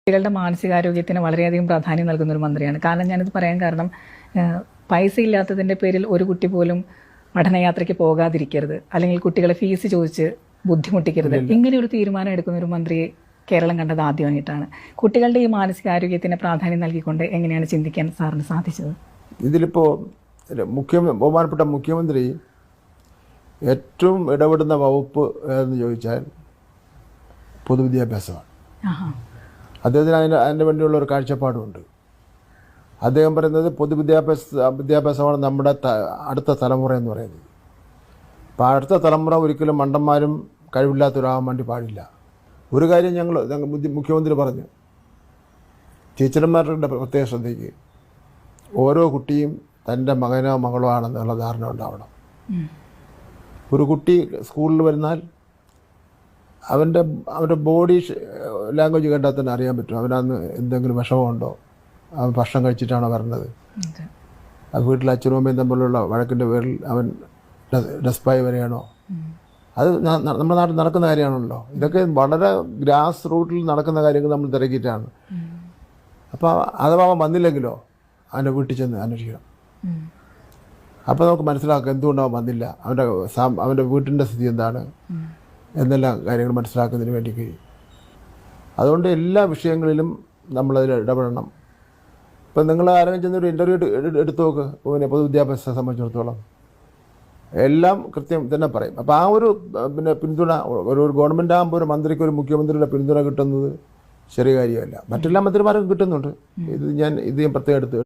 കുട്ടികളുടെ മാനസികാരോഗ്യത്തിന് വളരെയധികം പ്രാധാന്യം നൽകുന്ന ഒരു മന്ത്രിയാണ്. കാരണം ഞാനിത് പറയാൻ കാരണം പൈസ ഇല്ലാത്തതിൻ്റെ പേരിൽ ഒരു കുട്ടി പോലും പഠനയാത്രയ്ക്ക് പോകാതിരിക്കരുത്, അല്ലെങ്കിൽ കുട്ടികളെ ഫീസ് ചോദിച്ച് ബുദ്ധിമുട്ടിക്കരുത്. ഇങ്ങനെ ഒരു തീരുമാനം എടുക്കുന്ന ഒരു മന്ത്രിയെ കേരളം കണ്ടത് ആദ്യമായിട്ടാണ്. കുട്ടികളുടെ ഈ മാനസികാരോഗ്യത്തിന് പ്രാധാന്യം നൽകിക്കൊണ്ട് എങ്ങനെയാണ് ചിന്തിക്കാൻ സാറിന് സാധിച്ചത്? ഇതിലിപ്പോൾ ബഹുമാനപ്പെട്ട മുഖ്യമന്ത്രി ഏറ്റവും ഇടപെടുന്ന വകുപ്പ് എന്ന് ചോദിച്ചാൽ പൊതുവിദ്യാഭ്യാസമാണ്. അദ്ദേഹത്തിന് അതിന് വേണ്ടിയുള്ള ഒരു കാഴ്ചപ്പാടുമുണ്ട്. അദ്ദേഹം പറയുന്നത് വിദ്യാഭ്യാസമാണ് നമ്മുടെ അടുത്ത തലമുറ എന്ന് പറയുന്നത്. അപ്പോൾ അടുത്ത തലമുറ ഒരിക്കലും മണ്ടന്മാരും കഴിവില്ലാത്തവരാകാൻ വേണ്ടി പാടില്ല. ഒരു കാര്യം ഞങ്ങൾ മുഖ്യമന്ത്രി പറഞ്ഞു, ടീച്ചർമാരുടെ പ്രത്യേക ശ്രദ്ധയ്ക്ക് ഓരോ കുട്ടിയും തൻ്റെ മകനോ മകളോ ആണെന്നുള്ള ധാരണ ഉണ്ടാവണം. ഒരു കുട്ടി സ്കൂളിൽ വരുന്നാൽ അവൻ്റെ ബോഡി ലാംഗ്വേജ് കണ്ടാൽ തന്നെ അറിയാൻ പറ്റും അവനന്ന് എന്തെങ്കിലും വിഷമമുണ്ടോ, അവൻ ഭക്ഷണം കഴിച്ചിട്ടാണോ വരുന്നത്, അത് വീട്ടിൽ അച്ഛനും അമ്മയും തമ്മിലുള്ള വഴക്കിൻ്റെ പേരിൽ അവൻ ഡെസ്പായി വരികയാണോ. അത് നമ്മുടെ നാട്ടിൽ നടക്കുന്ന കാര്യമാണല്ലോ. ഇതൊക്കെ വളരെ ഗ്രാസ് റൂട്ടിൽ നടക്കുന്ന കാര്യങ്ങൾ നമ്മൾ തിരക്കിയിട്ടാണ്. അപ്പോൾ അഥവാ അവൻ വന്നില്ലെങ്കിലോ അവൻ്റെ വീട്ടിൽ ചെന്ന് അന്വേഷിക്കണം. അപ്പോൾ നമുക്ക് മനസ്സിലാക്കാം എന്തുകൊണ്ടാവും വന്നില്ല, അവൻ്റെ വീട്ടിൻ്റെ സ്ഥിതി എന്താണ് എന്നെല്ലാം കാര്യങ്ങൾ മനസ്സിലാക്കുന്നതിന് വേണ്ടി കഴിയും. അതുകൊണ്ട് എല്ലാ വിഷയങ്ങളിലും നമ്മളതിൽ ഇടപെടണം. ഇപ്പം നിങ്ങൾ ആരെങ്കിലും ചെന്നൊരു ഇൻ്റർവ്യൂ എടുത്തു നോക്ക്, പിന്നെ പൊതുവിദ്യാഭ്യാസത്തെ സംബന്ധിച്ചിടത്തോളം എല്ലാം കൃത്യം തന്നെ പറയും. അപ്പോൾ ആ ഒരു പിന്തുണ ഒരു ഗവൺമെൻറ് ആകുമ്പോൾ ഒരു മന്ത്രിക്ക് ഒരു മുഖ്യമന്ത്രിയുടെ പിന്തുണ കിട്ടുന്നത് ചെറിയ കാര്യമല്ല. മറ്റെല്ലാ മന്ത്രിമാർക്കും കിട്ടുന്നുണ്ട്. ഇത് ഞാൻ പ്രത്യേകം എടുത്ത്